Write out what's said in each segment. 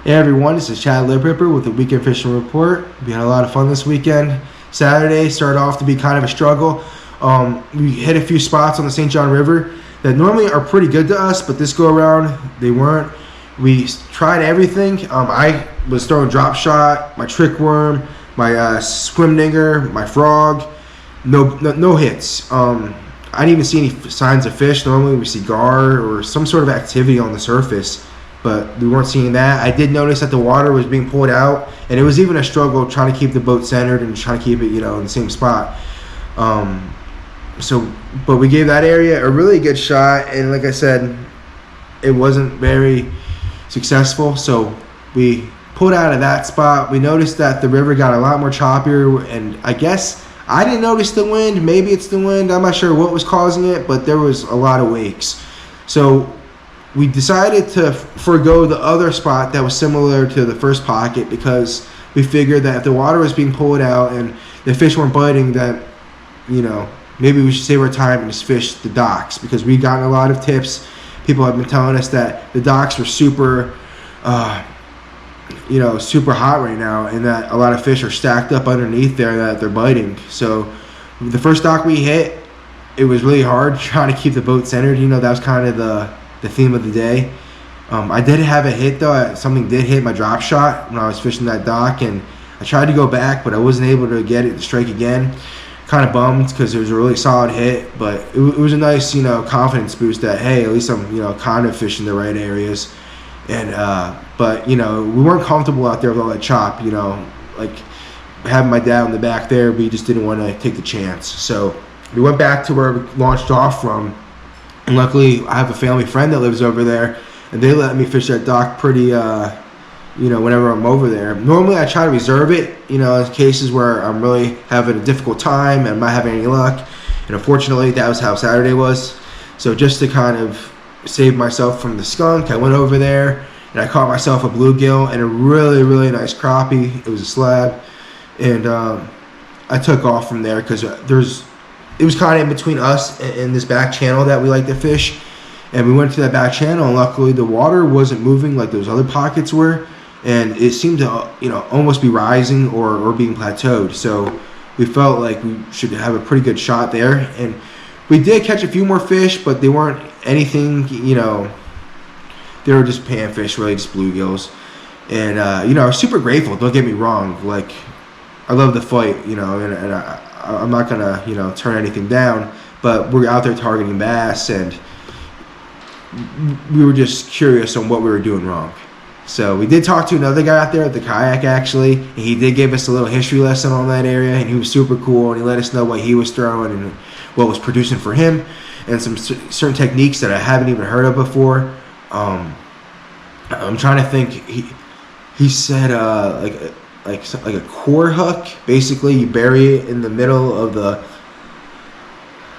Hey everyone, this is Chad Lip Ripper with the Weekend Fishing Report. We had a lot of fun this weekend. Saturday started off to be kind of a struggle. We hit a few spots on the St. John River that normally are pretty good to us, but this go around they weren't. We tried everything. I was throwing drop shot, my trick worm, my swim dinger, my frog. No hits. I didn't even see any signs of fish. Normally we see gar or some sort of activity on the surface, but we weren't seeing that. I did notice that the water was being pulled out, and it was even a struggle trying to keep the boat centered and trying to keep it, in the same spot. But we gave that area a really good shot, and like I said, it wasn't very successful. So we pulled out of that spot. We noticed that the river got a lot more choppier, and I guess I didn't notice the wind. Maybe it's the wind. I'm not sure what was causing it, but there was a lot of wakes. So we decided to forego the other spot that was similar to the first pocket because we figured that if the water was being pulled out and the fish weren't biting, that, maybe we should save our time and just fish the docks, because we've gotten a lot of tips. People have been telling us that the docks were super hot right now, and that a lot of fish are stacked up underneath there that they're biting. So the first dock we hit, it was really hard trying to keep the boat centered. That was kind of the theme of the day. I did have a hit though. Something did hit my drop shot when I was fishing that dock, and I tried to go back, but I wasn't able to get it to strike again. Kind of bummed because it was a really solid hit, but it was a nice, confidence boost that, hey, at least I'm, kind of fishing the right areas. And but we weren't comfortable out there with all that chop. Like having my dad on the back there, we just didn't want to take the chance. So we went back to where we launched off from. And luckily, I have a family friend that lives over there, and they let me fish that dock pretty, whenever I'm over there. Normally, I try to reserve it, in cases where I'm really having a difficult time and I'm not having any luck. And unfortunately, that was how Saturday was. So just to kind of save myself from the skunk, I went over there, and I caught myself a bluegill and a really, really nice crappie. It was a slab. And I took off from there because it was kind of in between us and this back channel that we like to fish, and we went to that back channel, and luckily the water wasn't moving like those other pockets were, and it seemed to almost be rising or being plateaued. So we felt like we should have a pretty good shot there, and we did catch a few more fish, but they weren't anything, they were just panfish, really just bluegills. And I was super grateful, don't get me wrong. Like, I love the fight, and I'm not gonna, turn anything down, but we're out there targeting bass, and we were just curious on what we were doing wrong. So we did talk to another guy out there at the kayak, actually, and he did give us a little history lesson on that area, and he was super cool, and he let us know what he was throwing and what was producing for him, and some certain techniques that I haven't even heard of before. I'm trying to think. He said like a core hook. Basically, you bury it in the middle of the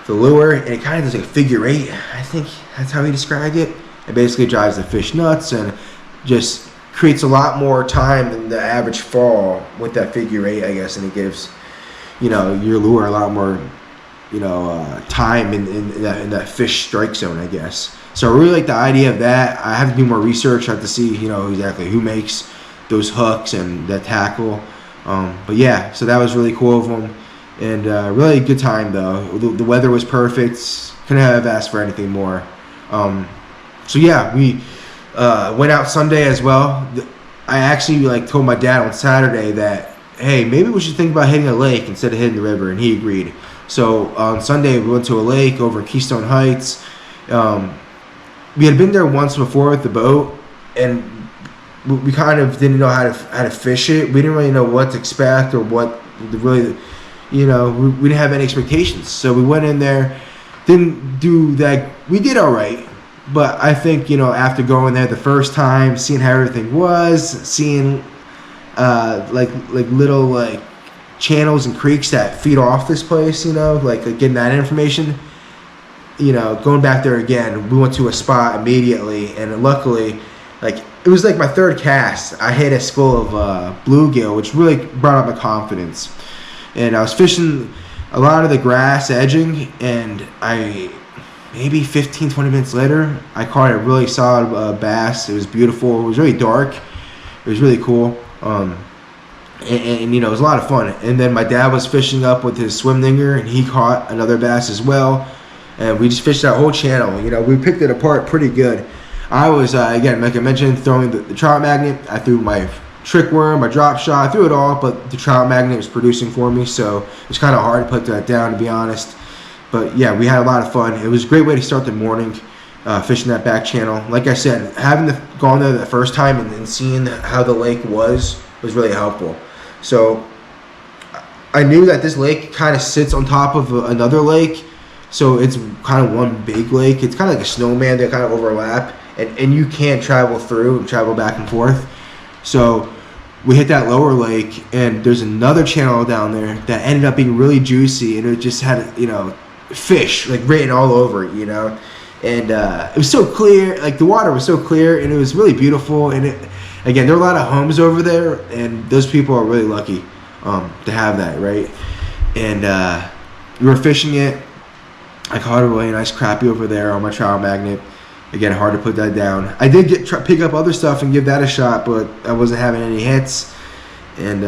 lure, and it kind of does like a figure eight. I think that's how he described it. It basically drives the fish nuts and just creates a lot more time than the average fall with that figure eight, I guess, and it gives your lure a lot more time in that fish strike zone, I guess. So I really like the idea of that. I have to do more research. I have to see exactly who makes those hooks and that tackle. But yeah, so that was really cool of them, and really good time though. The weather was perfect. Couldn't have asked for anything more. So yeah, we went out Sunday as well. I actually told my dad on Saturday that, hey, maybe we should think about hitting a lake instead of hitting the river, and he agreed. So on Sunday we went to a lake over in Keystone Heights. We had been there once before with the boat, and we kind of didn't know how to fish it. We didn't really know what to expect or what really, we didn't have any expectations. So we went in there, didn't do that. We did all right, but I think after going there the first time, seeing how everything was, seeing little channels and creeks that feed off this place, getting that information. Going back there again, we went to a spot immediately, and luckily, it was my third cast. I hit a school of bluegill, which really brought up my confidence. And I was fishing a lot of the grass edging, and maybe 15-20 minutes later, I caught a really solid bass. It was beautiful. It was really dark, It was really cool. And, you know, it was a lot of fun. And then my dad was fishing up with his swim dinger, and he caught another bass as well. And we just fished that whole channel. You know, we picked it apart pretty good. I was, again, like I mentioned, throwing the trout magnet. I threw my trick worm, my drop shot, I threw it all, but the trout magnet was producing for me, so it was kind of hard to put that down, to be honest. But yeah, we had a lot of fun. It was a great way to start the morning, fishing that back channel. Like I said, having gone there the first time and then seeing how the lake was really helpful. So I knew that this lake kind of sits on top of another lake, so it's kind of one big lake. It's kind of like a snowman that kind of overlap, and you can travel through and travel back and forth. So we hit that lower lake, and there's another channel down there that ended up being really juicy, and it just had, you know, fish like written all over it, you know. And it was so clear, like the water was so clear, and it was really beautiful. And it, again, there are a lot of homes over there, and those people are really lucky to have that, right? And we were fishing it. I caught a really nice crappie over there on my trout magnet. Again, hard to put that down. I did pick up other stuff and give that a shot, but I wasn't having any hits. And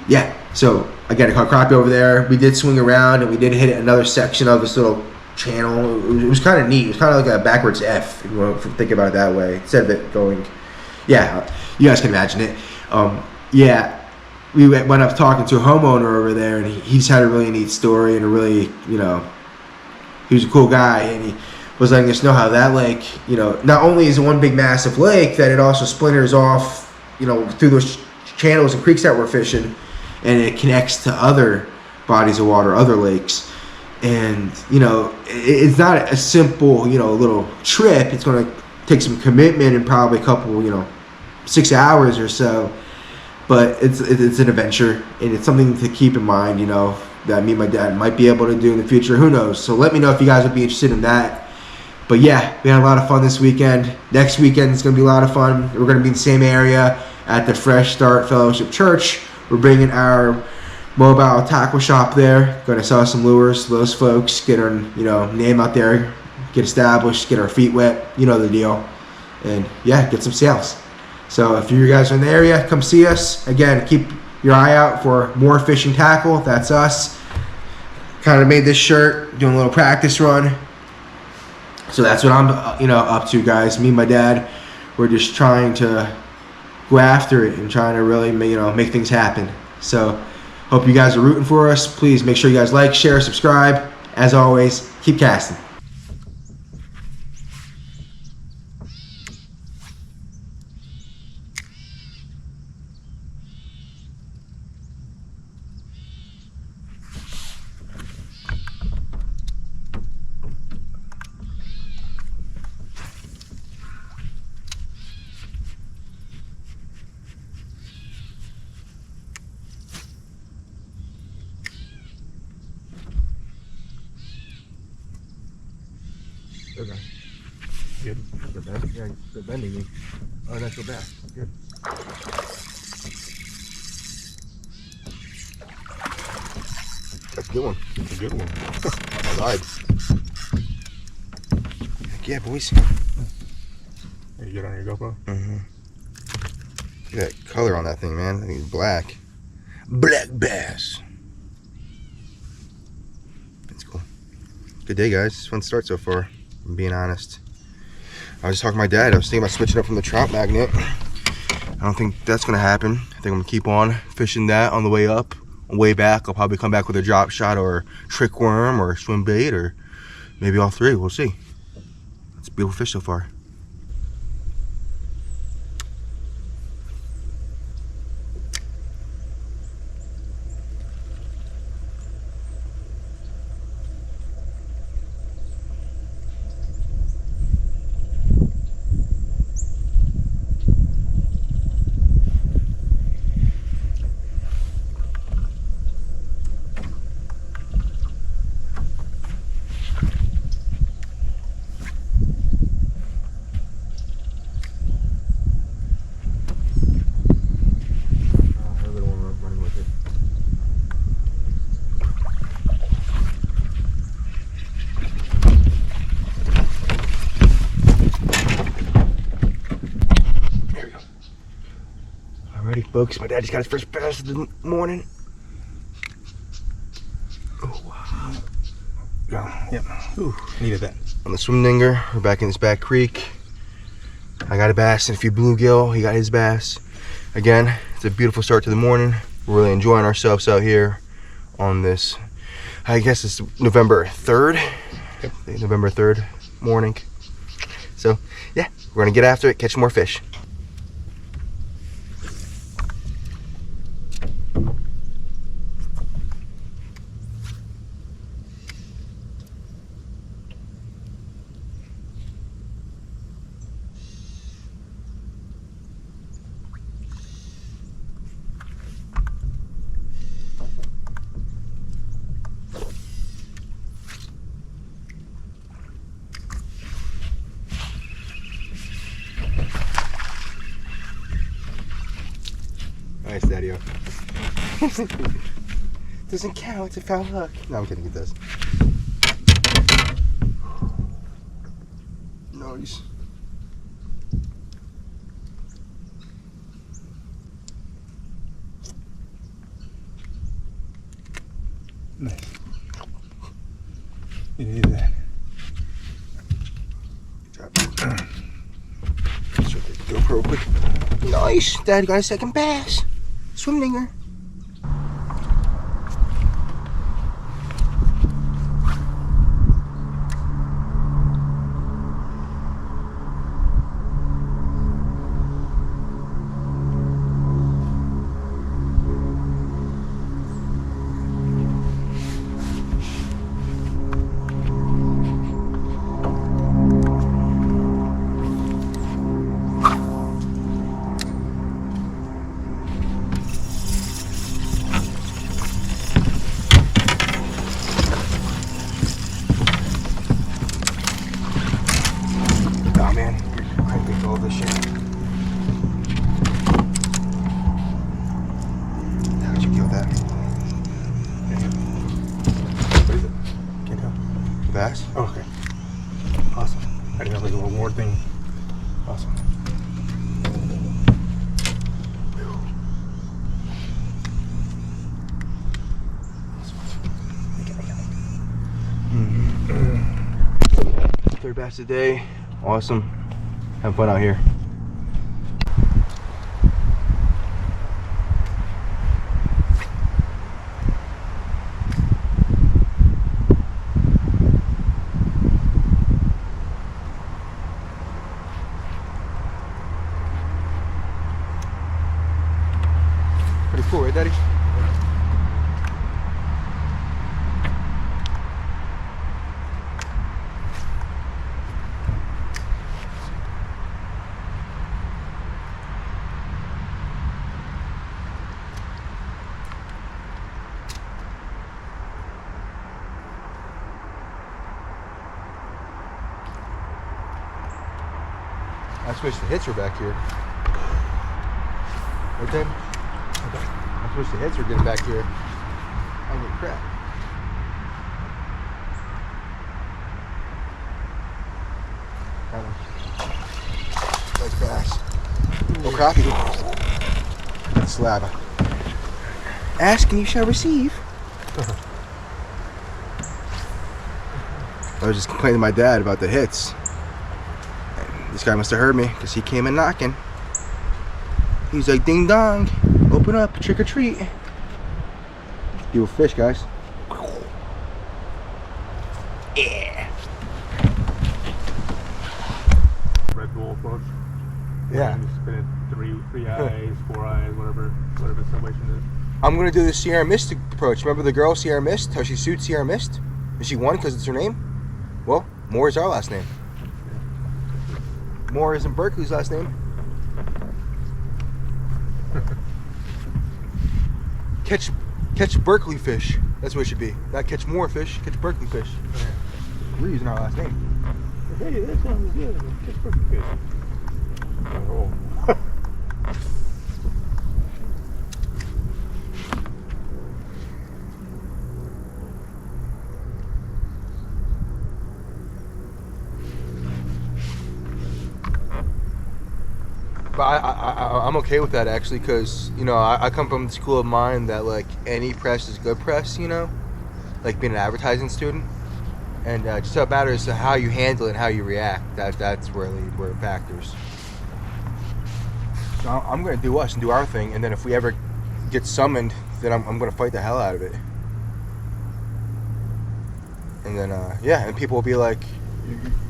yeah, so again, I caught crappie over there. We did swing around, and we did hit another section of this little channel. It was kind of neat. It was kind of like a backwards F, if you want to think about it that way, instead of it going. Yeah, you guys can imagine it. Yeah, we went up talking to a homeowner over there, and he just had a really neat story, and a really, you know, he was a cool guy, and he was letting us know how that lake, you know, not only is it one big massive lake, that it also splinters off, you know, through those channels and creeks that we're fishing, and it connects to other bodies of water, other lakes. And, you know, it's not a simple, you know, little trip. It's going to take some commitment and probably a couple, you know, 6 hours or so. But it's an adventure, and it's something to keep in mind, you know, that me and my dad might be able to do in the future. Who knows? So let me know if you guys would be interested in that. But yeah, we had a lot of fun this weekend. Next weekend is going to be a lot of fun. We're going to be in the same area at the Fresh Start Fellowship Church. We're bringing our mobile tackle shop there. Going to sell some lures to those folks. Get our, you know, name out there. Get established. Get our feet wet. You know the deal. And yeah, get some sales. So if you guys are in the area, come see us. Again, keep your eye out for more fishing tackle. That's us. Kind of made this shirt, doing a little practice run. So that's what I'm, you know, up to, guys. Me and my dad, we're just trying to go after it and trying to really, you know, make things happen. So hope you guys are rooting for us. Please make sure you guys like, share, subscribe. As always, keep casting. Okay. Good. Good bend. Yeah, good bending me. Oh, that's your back. Good. That's a good one. That's a good one. I lied. Heck yeah, boys. Are you good on your GoPro? Mm-hmm. Look at that color on that thing, man. I think it's black. Black bass. That's cool. Good day, guys. Fun start so far. I'm being honest. I was just talking to my dad. I was thinking about switching up from the trout magnet. I don't think that's going to happen. I think I'm going to keep on fishing that on the way up. On the way back, I'll probably come back with a drop shot or trick worm or swim bait, or maybe all three. We'll see. It's a beautiful fish so far. Alrighty, folks. My dad just got his first bass of the morning. Oh, wow. Yeah. Ooh, needed that. On the swim dinger, we're back in this back creek. I got a bass and a few bluegill. He got his bass. Again, it's a beautiful start to the morning. We're really enjoying ourselves out here on this, I guess it's November 3rd. Yep. November 3rd morning. So, yeah, we're gonna get after it, catch more fish. Nice, Daddy-o. Doesn't count, it's a foul hook. No, I'm kidding, it does. Nice. Nice. You needed that. Good job. Let's try the GoPro real quick. Nice, Dad got a second bass. Swim dinger. Oh man, you're cranking all this shit. How'd you kill that? What is it? Can't tell. Bass? Oh, okay. Awesome. I didn't know there was a reward thing. Awesome. Third bass of the day. Awesome. Having fun out here. Pretty cool, right, Daddy? I wish the hits were back here. Right then? I wish the hits were getting back here. I get crap. That one. Nice bass. Oh, crappie. Slab. Ask and you shall receive. I was just complaining to my dad about the hits. This guy must have heard me because he came in knocking. He's like, ding dong, open up, trick or treat. Beautiful fish, guys. Yeah. Red Bull approach. Yeah. You spin it three eyes, 4 eyes, whatever the situation is. I'm gonna do the Sierra Mist approach. Remember the girl Sierra Mist? How she sued Sierra Mist? And she won because it's her name? Well, Moore is our last name. Moore isn't Berkeley's last name. Catch Berkeley fish. That's what it should be. Not catch more fish, catch Berkeley fish. Yeah. We're using our last name. Hey, that sounds good. Just perfect fish. Oh. But I'm okay with that actually, because you know I come from the school of mind that like any press is good press, you know, like being an advertising student, and just how it matters how you handle it and how you react. That's really where it factors. So I'm gonna do us and do our thing, and then if we ever get summoned, then I'm gonna fight the hell out of it. And then yeah, and people will be like,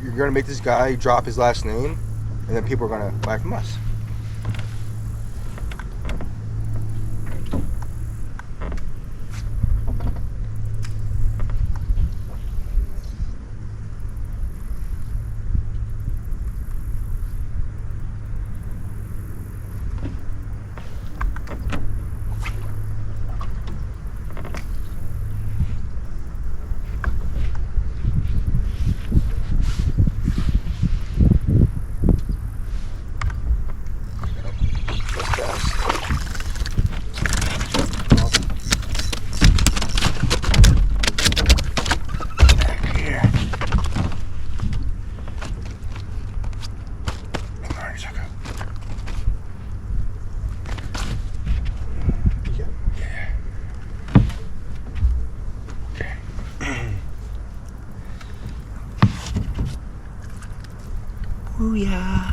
you're gonna make this guy drop his last name, and then people are gonna buy from us. Ooh yeah.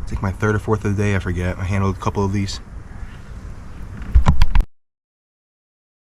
It's like my third or fourth of the day, I forget. I handled a couple of these.